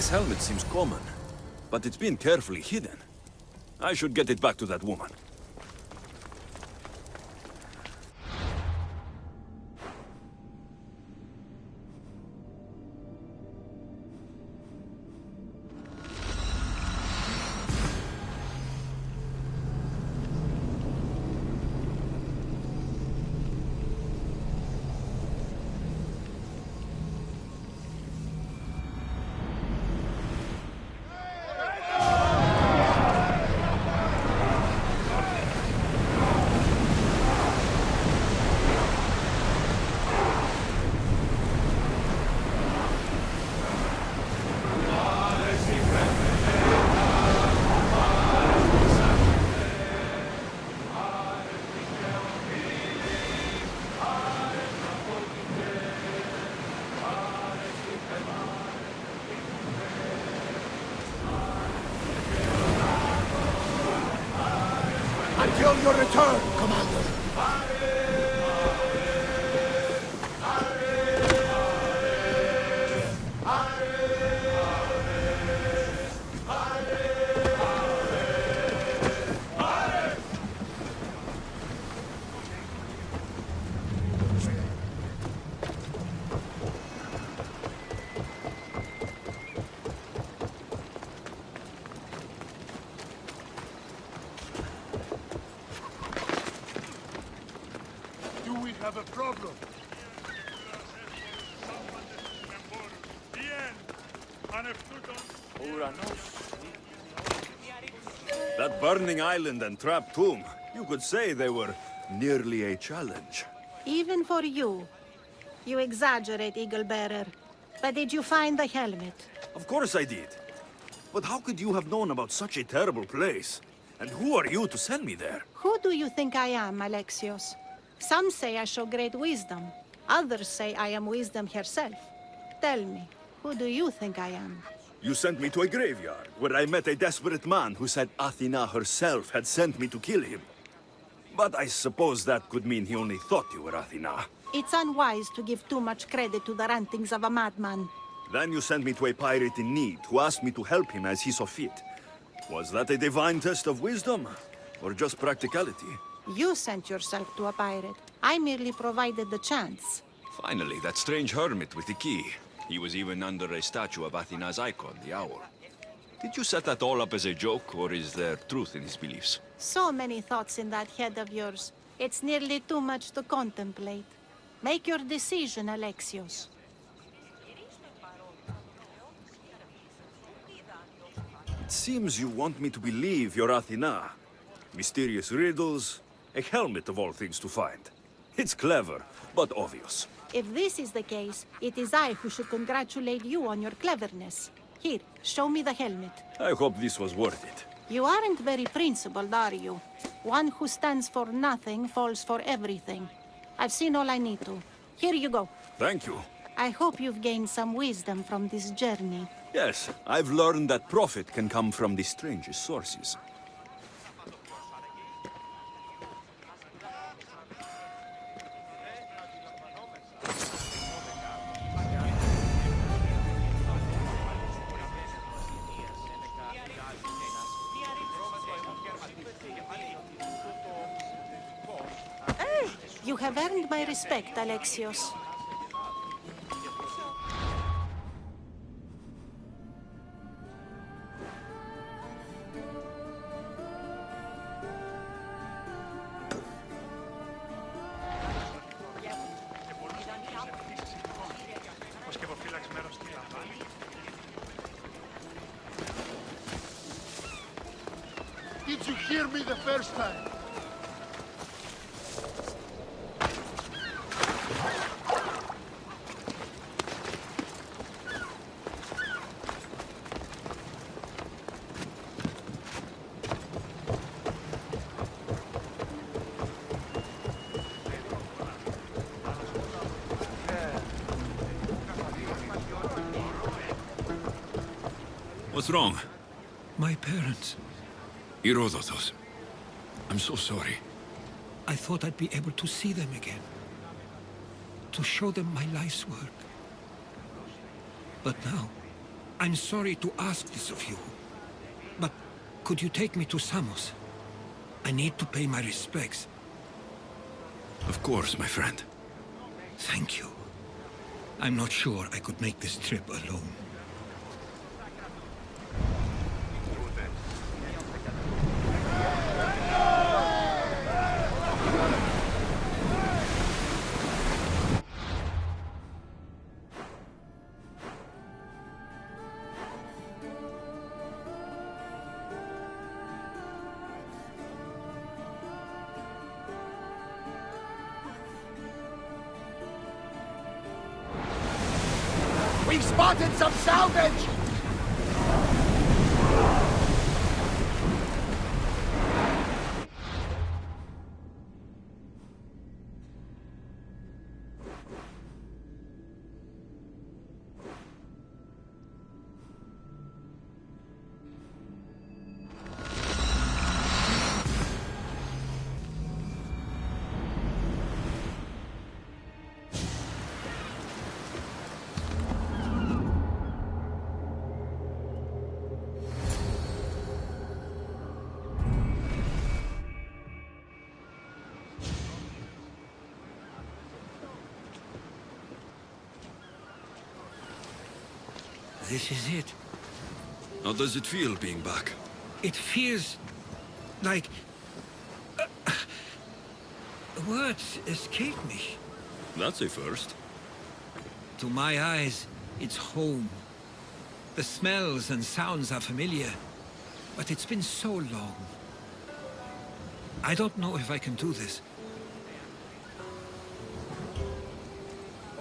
This helmet seems common, but it's been carefully hidden. I should get it back to that woman. Until your return, Commander! Do we have a problem? That burning island and trapped tomb, you could say they were nearly a challenge. Even for you. You exaggerate, Eagle-Bearer. But did you find the helmet? Of course I did. But how could you have known about such a terrible place? And who are you to send me there? Who do you think I am, Alexios? Some say I show great wisdom. Others say I am wisdom herself. Tell me, who do you think I am? You sent me to a graveyard, where I met a desperate man who said Athena herself had sent me to kill him. But I suppose that could mean he only thought you were Athena. It's unwise to give too much credit to the rantings of a madman. Then you sent me to a pirate in need, who asked me to help him as he saw fit. Was that a divine test of wisdom, or just practicality? You sent yourself to a pirate. I merely provided the chance. Finally, that strange hermit with the key. He was even under a statue of Athena's icon, the owl. Did you set that all up as a joke, or is there truth in his beliefs? So many thoughts in that head of yours. It's nearly too much to contemplate. Make your decision, Alexios. It seems you want me to believe you're Athena. Mysterious riddles, a helmet of all things to find. It's clever, but obvious. If this is the case, it is I who should congratulate you on your cleverness. Here, show me the helmet. I hope this was worth it. You aren't very principled, are you? One who stands for nothing falls for everything. I've seen all I need to. Here you go. Thank you. I hope you've gained some wisdom from this journey. Yes, I've learned that profit can come from the strangest sources. You have earned my respect, Alexios. Did you hear me the first time? What's wrong? My parents. Herodotos. I'm so sorry. I thought I'd be able to see them again. To show them my life's work. But now, I'm sorry to ask this of you, but could you take me to Samos? I need to pay my respects. Of course, my friend. Thank you. I'm not sure I could make this trip alone. We spotted some salvage! This is it. How does it feel being back? It feels like... words escape me. That's a first. To my eyes, it's home. The smells and sounds are familiar, but it's been so long. I don't know if I can do this.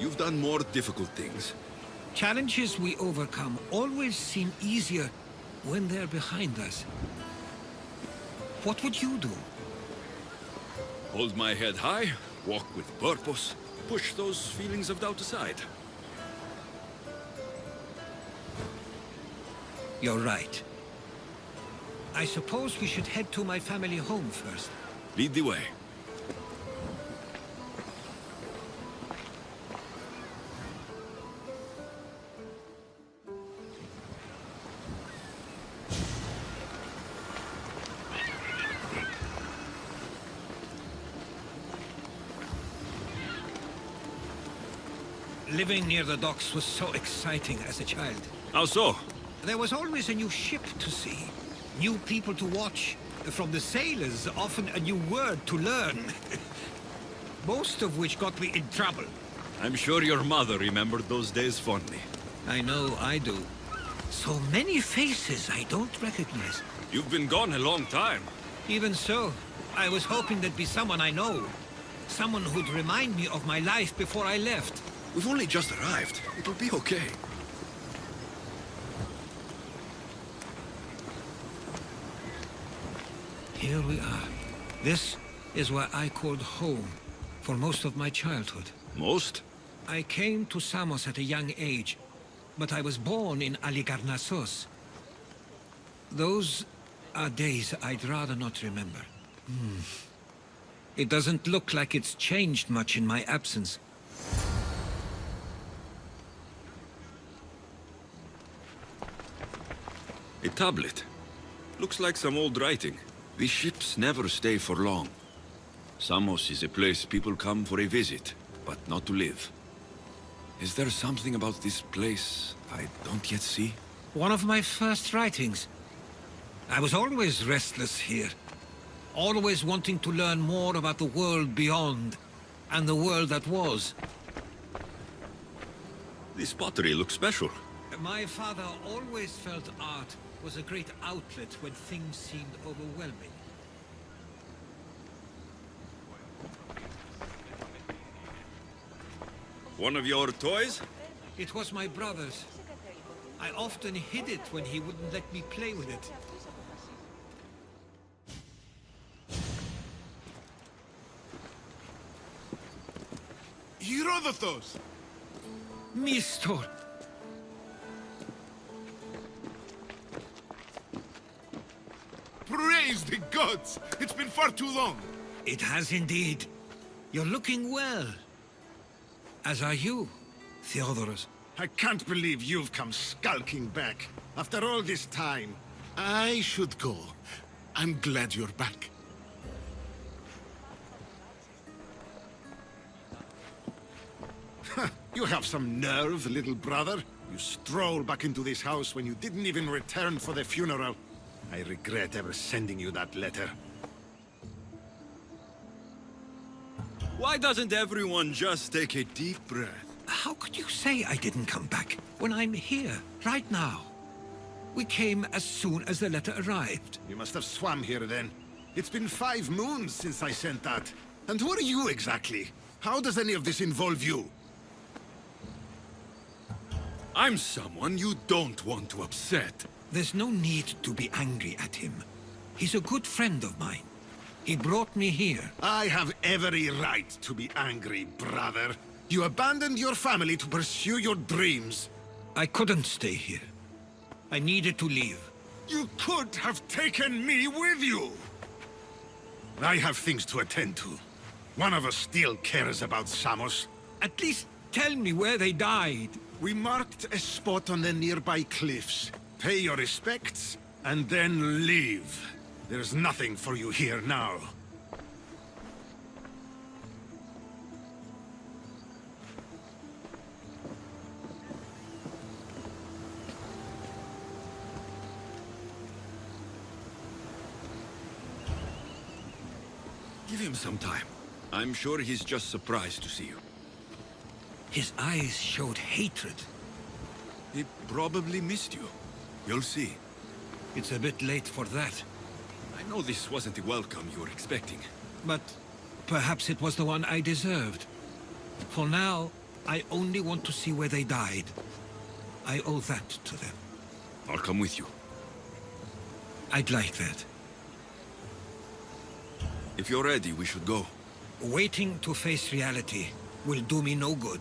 You've done more difficult things. Challenges we overcome always seem easier when they're behind us. What would you do? Hold my head high, walk with purpose, push those feelings of doubt aside. You're right. I suppose we should head to my family home first. Lead the way. Living near the docks was so exciting as a child. How so? There was always a new ship to see, new people to watch. From the sailors, often a new word to learn. Most of which got me in trouble. I'm sure your mother remembered those days fondly. I know I do. So many faces I don't recognize. You've been gone a long time. Even so, I was hoping there'd be someone I know. Someone who'd remind me of my life before I left. We've only just arrived. It'll be okay. Here we are. This is where I called home for most of my childhood. Most? I came to Samos at a young age, but I was born in Aligarnassos. Those are days I'd rather not remember. It doesn't look like it's changed much in my absence. A tablet. Looks like some old writing. These ships never stay for long. Samos is a place people come for a visit, but not to live. Is there something about this place I don't yet see? One of my first writings. I was always restless here. Always wanting to learn more about the world beyond, and the world that was. This pottery looks special. My father always felt art was a great outlet when things seemed overwhelming. One of your toys? It was my brother's. I often hid it when he wouldn't let me play with it. Herodotos! Mistor! Praise the gods! It's been far too long. It has indeed. You're looking well. As are you, Theodoros. I can't believe you've come skulking back. After all this time. I should go. I'm glad you're back. You have some nerve, little brother. You stroll back into this house when you didn't even return for the funeral. I regret ever sending you that letter. Why doesn't everyone just take a deep breath? How could you say I didn't come back when I'm here, right now? We came as soon as the letter arrived. You must have swum here then. It's been 5 moons since I sent that. And who are you exactly? How does any of this involve you? I'm someone you don't want to upset. There's no need to be angry at him. He's a good friend of mine. He brought me here. I have every right to be angry, brother. You abandoned your family to pursue your dreams. I couldn't stay here. I needed to leave. You could have taken me with you! I have things to attend to. One of us still cares about Samos. At least tell me where they died. We marked a spot on the nearby cliffs. Pay your respects, and then leave. There's nothing for you here now. Give him some time. I'm sure he's just surprised to see you. His eyes showed hatred. He probably missed you. You'll see. It's a bit late for that. I know this wasn't the welcome you were expecting. But perhaps it was the one I deserved. For now, I only want to see where they died. I owe that to them. I'll come with you. I'd like that. If you're ready, we should go. Waiting to face reality will do me no good.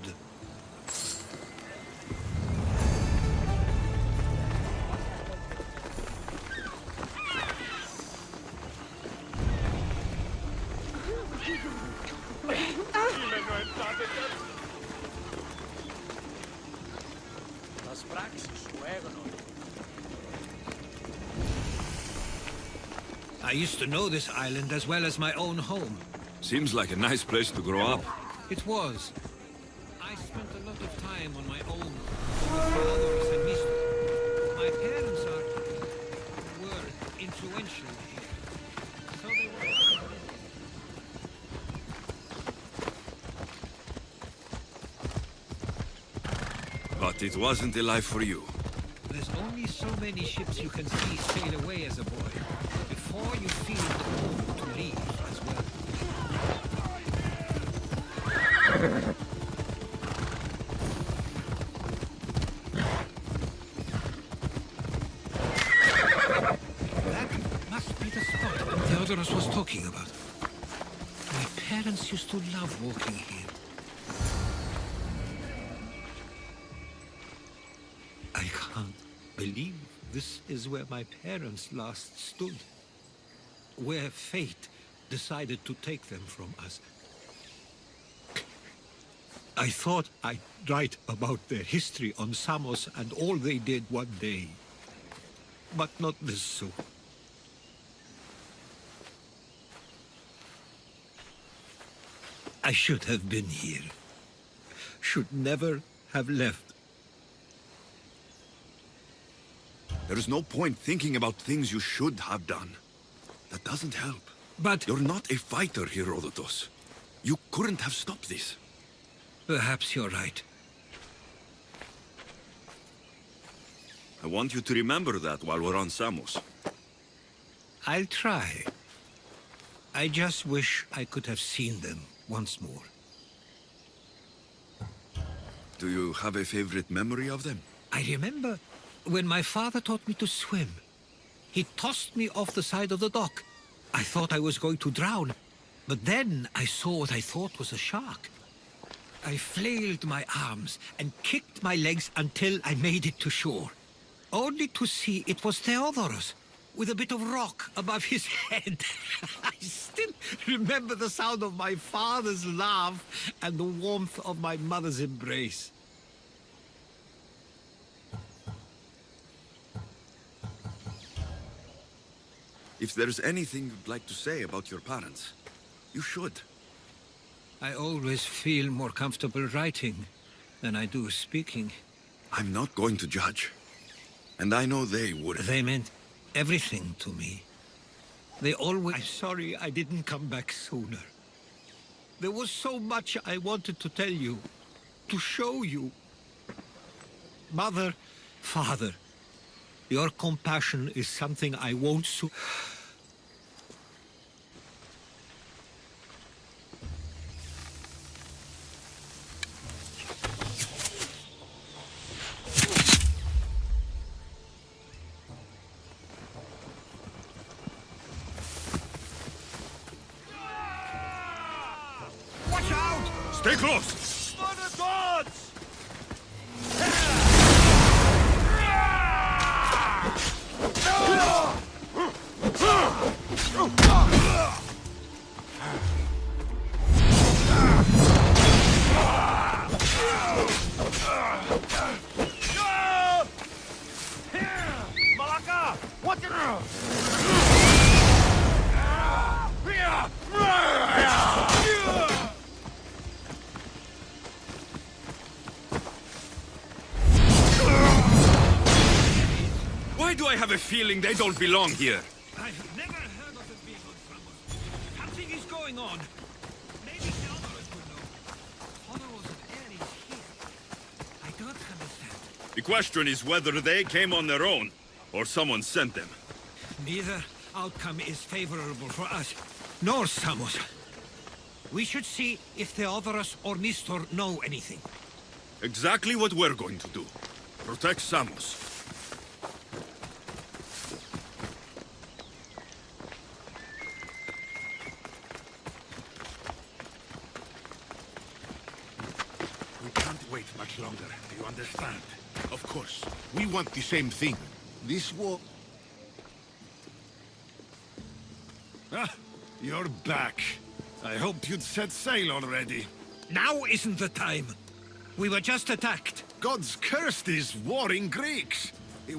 I used to know this island as well as my own home. Seems like a nice place to grow up. It was. I spent a lot of time on my own with fathers and mistress. My parents were influential here. So they were. But it wasn't a life for you. There's only so many ships you can see sail away as a boy before you feel the call to leave as well. That must be the spot Theodorus was talking about. My parents used to love walking here. I can't believe this is where my parents last stood. Where fate decided to take them from us. I thought I'd write about their history on Samos and all they did one day. But not this soon. I should have been here. Should never have left. There's no point thinking about things you should have done. That doesn't help. But You're not a fighter, Herodotus. You couldn't have stopped this. perhaps you're right. I want you to remember that while we're on Samos. I'll try. I just wish I could have seen them once more. Do you have a favorite memory of them? I remember when my father taught me to swim. He tossed me off the side of the dock. I thought I was going to drown, but then I saw what I thought was a shark. I flailed my arms and kicked my legs until I made it to shore, only to see it was Theodorus, with a bit of rock above his head. I still remember the sound of my father's laugh and the warmth of my mother's embrace. If there's anything you'd like to say about your parents, you should. I always feel more comfortable writing than I do speaking. I'm not going to judge. And I know they wouldn't. They meant everything to me. They always... I'm sorry I didn't come back sooner. There was so much I wanted to tell you, to show you. Mother, Father, your compassion is something I won't Watch out! Stay close! For the gods! Malaka! What the... Why do I have a feeling they don't belong here? I've never heard of it being on Samos. Something is going on. Maybe the others will know. Followers of Ares here. I don't understand. The question is whether they came on their own, or someone sent them. Neither outcome is favorable for us, nor Samos. We should see if Theodorus or Mistor know anything. Exactly what we're going to do. Protect Samos. We can't wait much longer, do you understand? Of course. We want the same thing. This war... Ah, you're back. I hoped you'd set sail already. Now isn't the time. We were just attacked. Gods cursed these warring Greeks.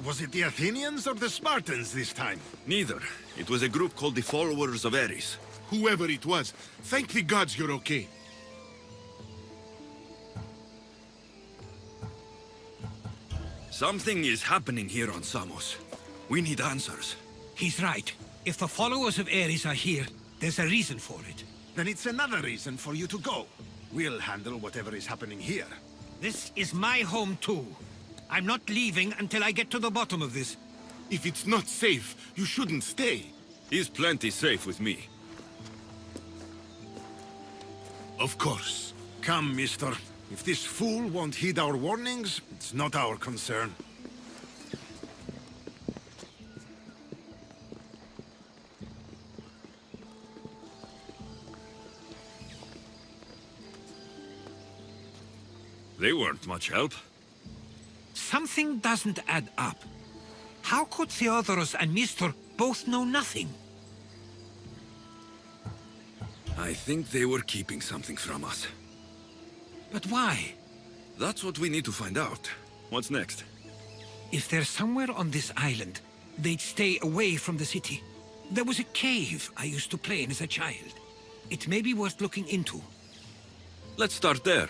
Was it the Athenians or the Spartans this time? Neither. It was a group called the Followers of Ares. Whoever it was, thank the gods you're okay. Something is happening here on Samos. We need answers. He's right. If the followers of Ares are here, there's a reason for it. Then it's another reason for you to go. We'll handle whatever is happening here. This is my home too. I'm not leaving until I get to the bottom of this. If it's not safe, you shouldn't stay. He's plenty safe with me. Of course. Come, mister. If this fool won't heed our warnings, it's not our concern. They weren't much help. Something doesn't add up. How could Theodorus and Mistor both know nothing? I think they were keeping something from us. But why? That's what we need to find out. What's next? If they're somewhere on this island, they'd stay away from the city. There was a cave I used to play in as a child. It may be worth looking into. Let's start there.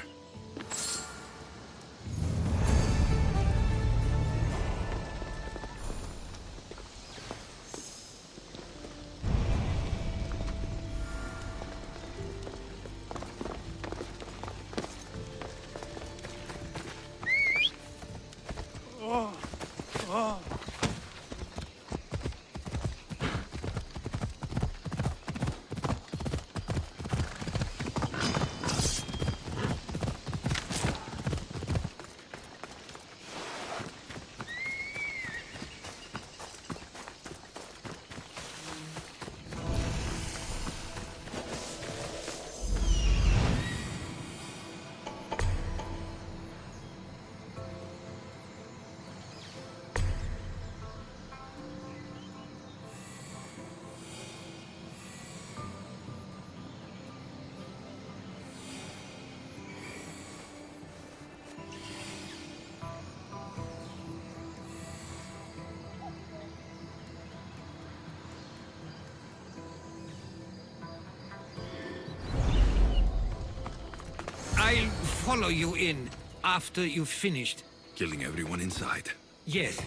follow you in after you've finished. Killing everyone inside. Yes,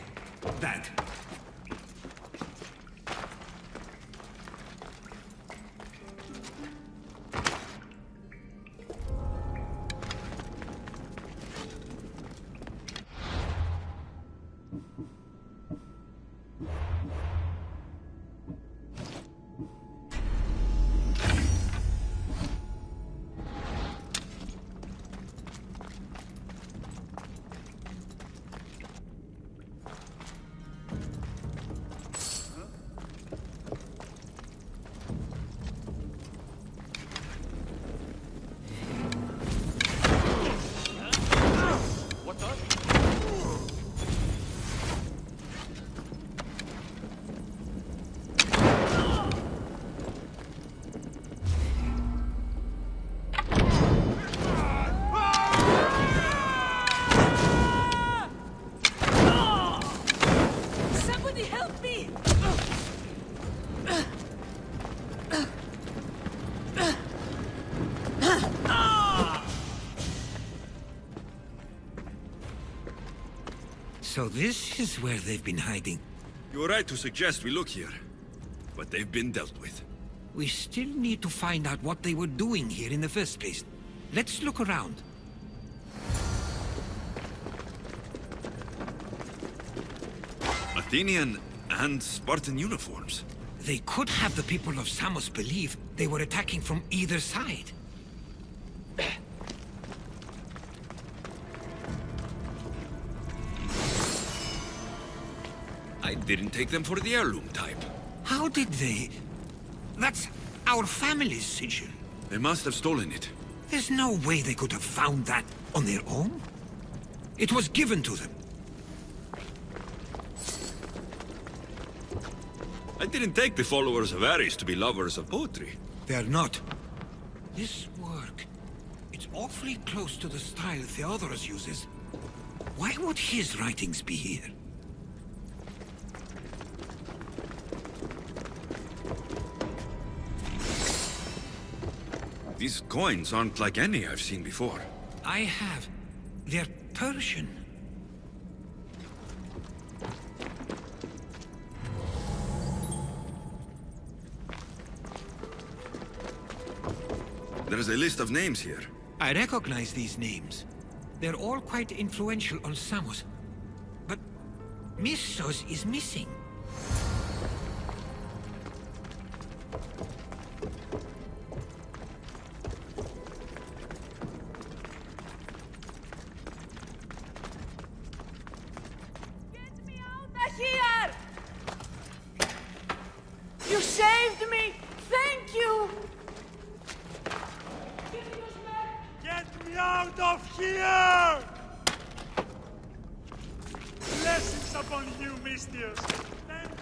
that. What's up? Somebody help me! So this is where they've been hiding. You're right to suggest we look here. But they've been dealt with. We still need to find out what they were doing here in the first place. Let's look around. Athenian and Spartan uniforms. They could have the people of Samos believe they were attacking from either side. I didn't take them for the heirloom type. How did they... That's our family's sigil. They must have stolen it. There's no way they could have found that on their own. It was given to them. I didn't take the followers of Ares to be lovers of poetry. They're not. This work, it's awfully close to the style Theodorus uses. Why would his writings be here? These coins aren't like any I've seen before. I have. They're Persian. There's a list of names here. I recognize these names. They're all quite influential on Samos. But Missos is missing. Get me out of here! You saved me! Thank you! Get me out of here! Blessings upon you, Mistios. Thank you.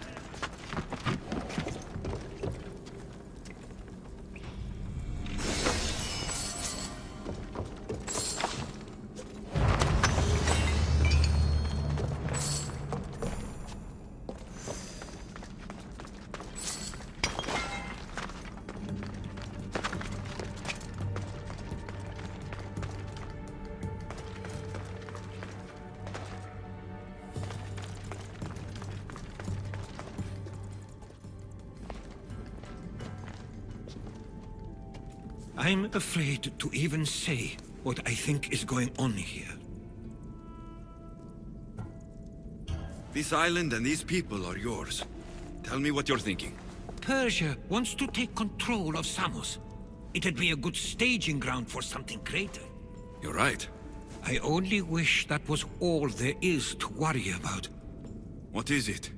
I'm afraid to even say what I think is going on here. This island and these people are yours. Tell me what you're thinking. Persia wants to take control of Samos. It'd be a good staging ground for something greater. You're right. I only wish that was all there is to worry about. What is it?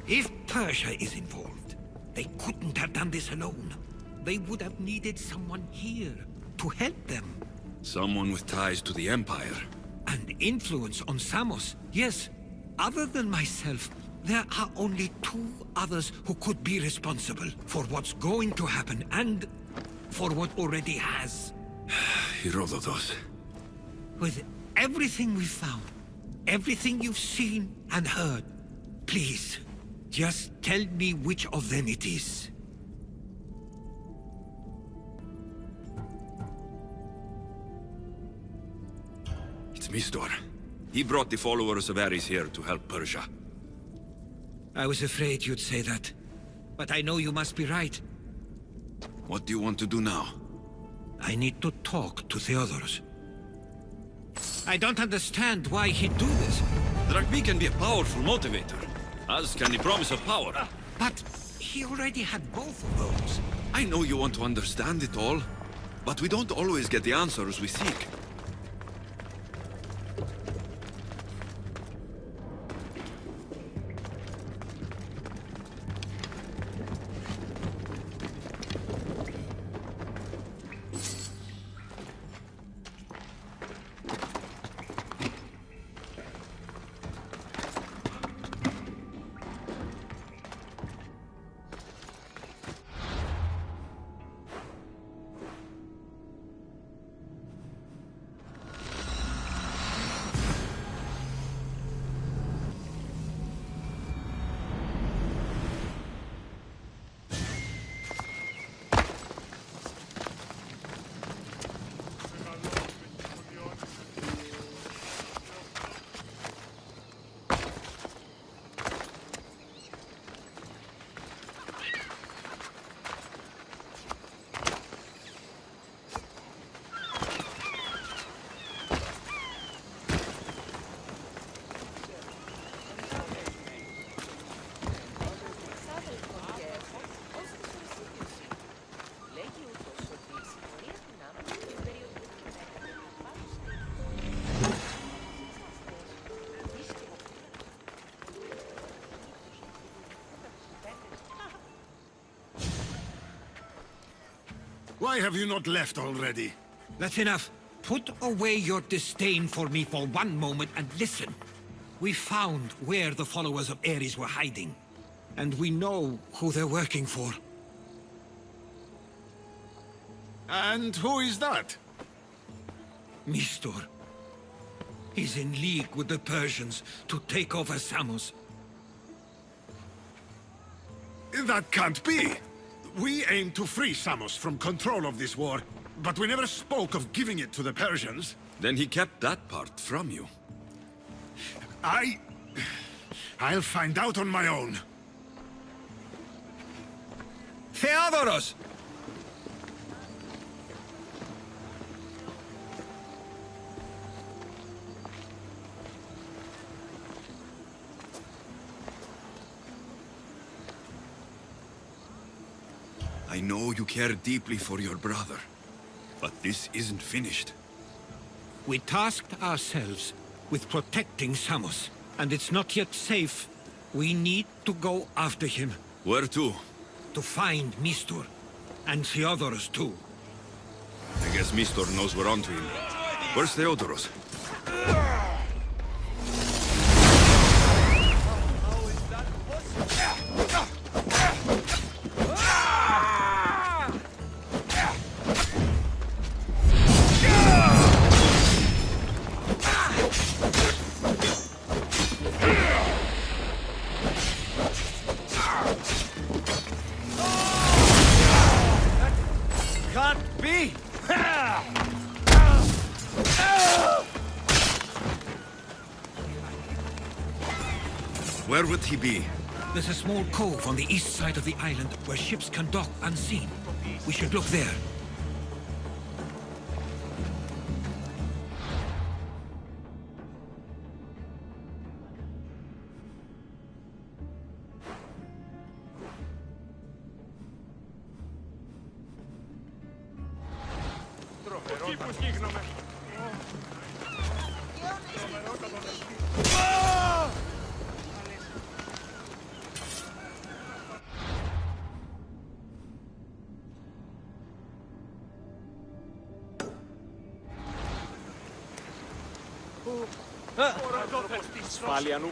If Persia is involved, they couldn't have done this alone. They would have needed someone here to help them. Someone with ties to the Empire. And influence on Samos, yes. Other than myself, there are only two others who could be responsible for what's going to happen and for what already has. Herodotus. With everything we've found, everything you've seen and heard, please, just tell me which of them it is. It's Mistor. He brought the followers of Ares here to help Persia. I was afraid you'd say that. But I know you must be right. What do you want to do now? I need to talk to Theodoros. I don't understand why he'd do this. Drachmi can be a powerful motivator, as can the promise of power. But he already had both of those. I know you want to understand it all, but we don't always get the answers we seek. Why have you not left already? That's enough. Put away your disdain for me for one moment and listen. We found where the followers of Ares were hiding. And we know who they're working for. And who is that? Mistor. He's in league with the Persians to take over Samos. That can't be! We aim to free Samos from control of this war, but we never spoke of giving it to the Persians. Then he kept that part from you. I'll find out on my own. Theodoros! I know you care deeply for your brother, but this isn't finished. We tasked ourselves with protecting Samos, and it's not yet safe. We need to go after him. Where to? To find Mistor. And Theodoros too. I guess Mistor knows we're onto him. Where's Theodoros? Can't be! Where would he be? There's a small cove on the east side of the island where ships can dock unseen. We should look there. Σπάλιανου.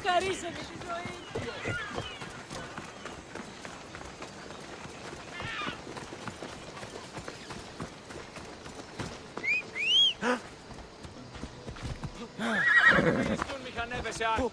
Χαρίσαμε τη ζωή. Στον μηχανεύεσαι άκου.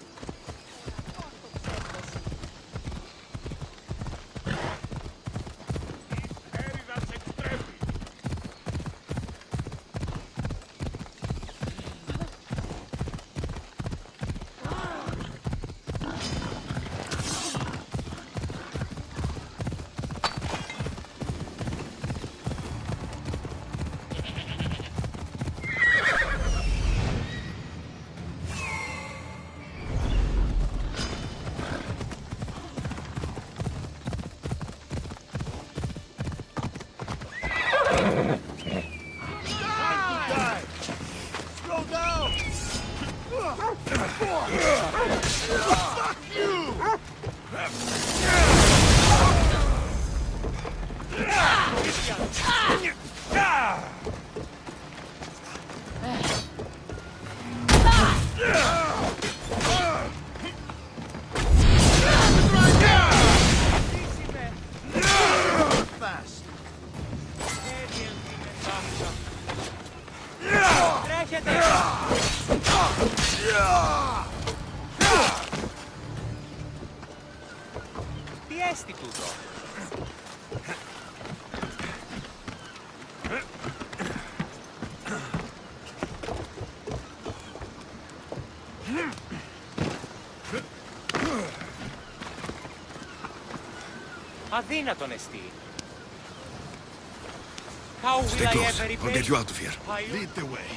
Τι έστι τούτο. Αδύνατον εστί. How will Stay I close. ever I'll repay get you out of here. Lead the way.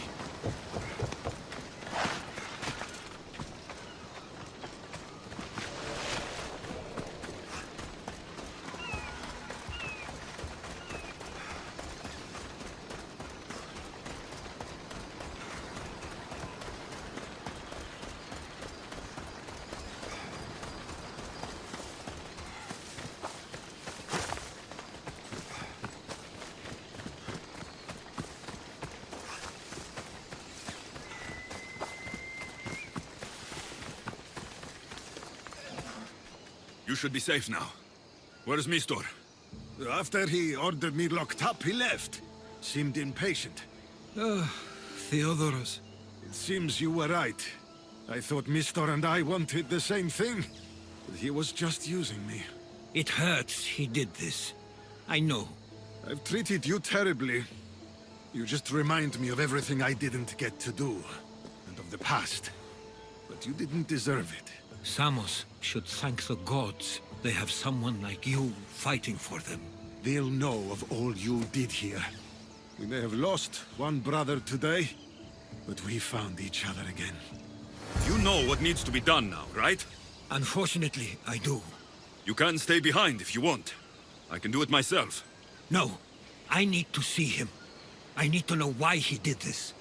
You should be safe now. Where's Mistor? After he ordered me locked up, he left. Seemed impatient. Theodoros. It seems you were right. I thought Mistor and I wanted the same thing. But he was just using me. It hurts he did this. I know. I've treated you terribly. You just remind me of everything I didn't get to do. And of the past. But you didn't deserve it. Samos should thank the gods. They have someone like you fighting for them. They'll know of all you did here. We may have lost one brother today, but we found each other again. You know what needs to be done now, right? Unfortunately, I do. You can stay behind if you want. I can do it myself. No, I need to see him. I need to know why he did this.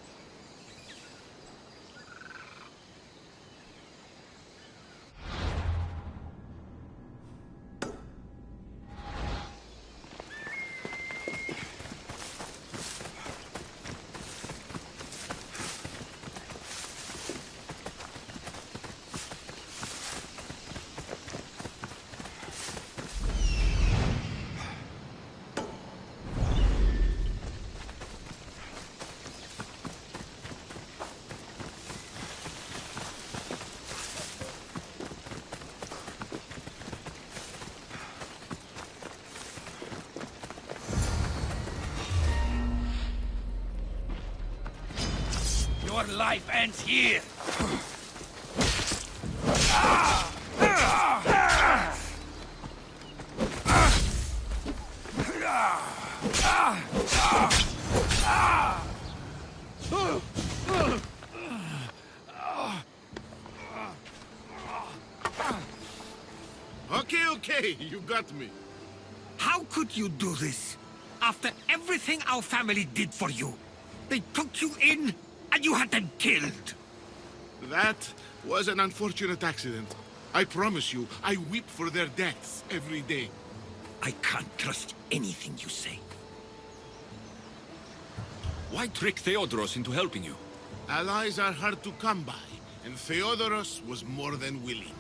Your life ends here. Okay, you got me. How could you do this? After everything our family did for you. They took you in, and you had them killed. That was an unfortunate accident. I promise you, I weep for their deaths every day. I can't trust anything you say. Why trick Theodoros into helping you? Allies are hard to come by, and Theodoros was more than willing.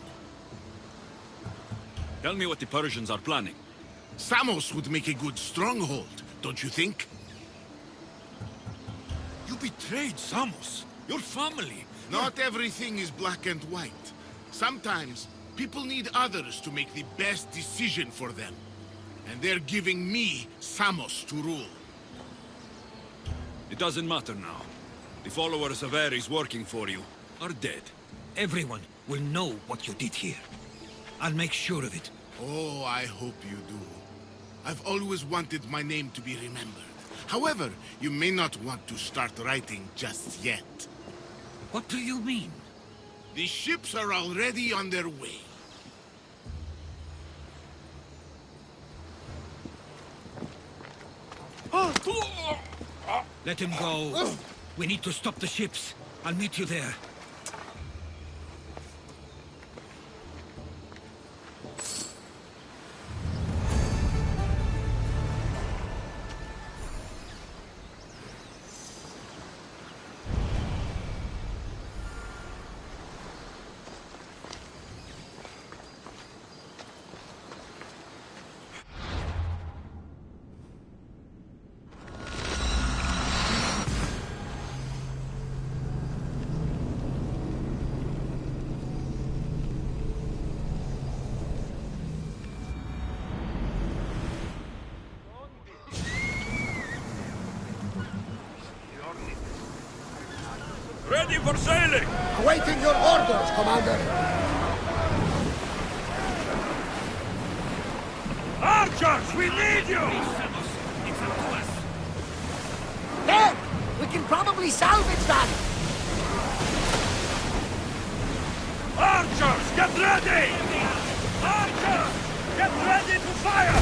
Tell me what the Persians are planning. Samos would make a good stronghold, don't you think? You betrayed Samos, your family. Not everything is black and white. Sometimes, people need others to make the best decision for them. And they're giving me Samos to rule. It doesn't matter now. The followers of Ares working for you are dead. Everyone will know what you did here. I'll make sure of it. Oh, I hope you do. I've always wanted my name to be remembered. However, you may not want to start writing just yet. What do you mean? The ships are already on their way. Let him go. We need to stop the ships. I'll meet you there. Ready for sailing! Awaiting your orders, Commander. Archers, we need you! It's up to us. There! We can probably salvage that! Archers, get ready! Archers, get ready to fire!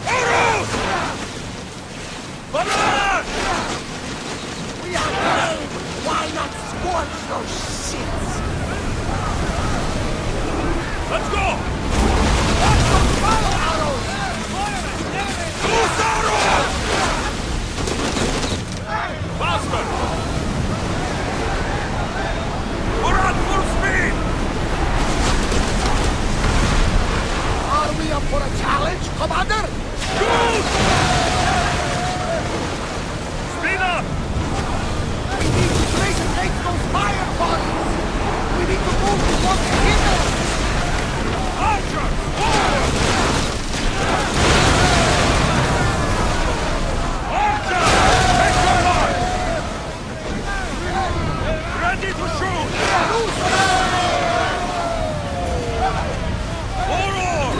Arrows! Barrage! We are brave! Why not scorch those shits? Let's go! Watch those fire arrows! Loose arrows! Faster! We're at full speed! Are we up for a challenge, Commander? Shoot! Speed up! We need to place against those fire bodies! We need to move before they hit us! Archers, forward! Archers, take your mark! Ready to shoot! Forward!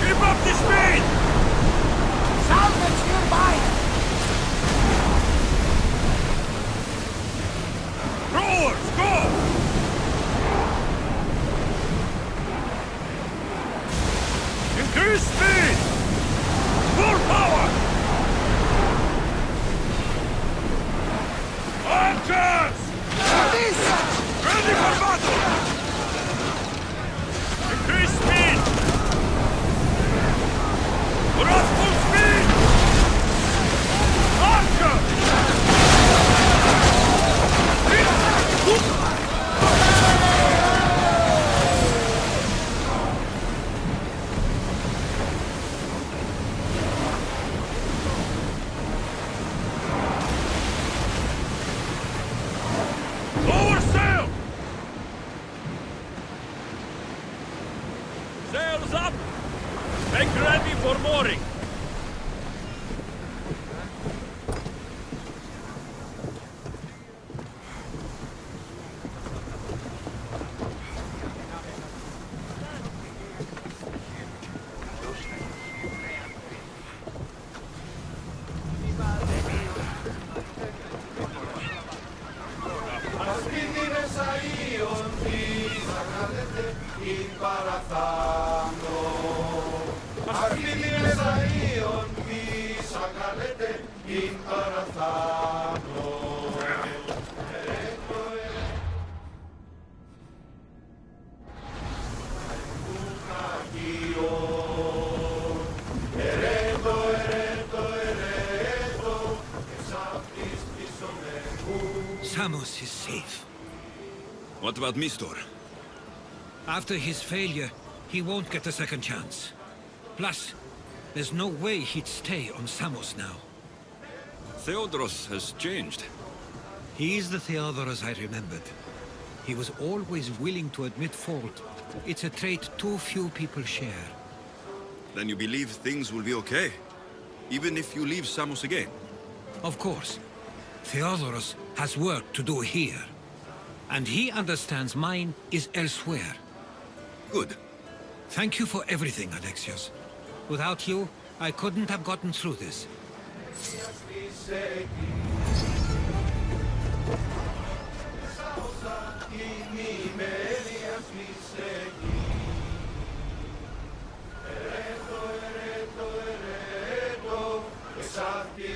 Keep up the speed! Salvage nearby! Rowers, go! Increase speed! Full power! Archers! This! Ready for battle! Increase speed! We're at full speed! Archers! Lower sail! Sails up! Make ready for mooring! Samos is safe. What about Mistor? After his failure, he won't get a second chance. Plus, there's no way he'd stay on Samos now. Theodoros has changed. He's the Theodoros I remembered. He was always willing to admit fault. It's a trait too few people share. Then you believe things will be okay? Even if you leave Samos again? Of course. Theodoros has work to do here. And he understands mine is elsewhere. Good. Thank you for everything, Alexios. Without you, I couldn't have gotten through this. you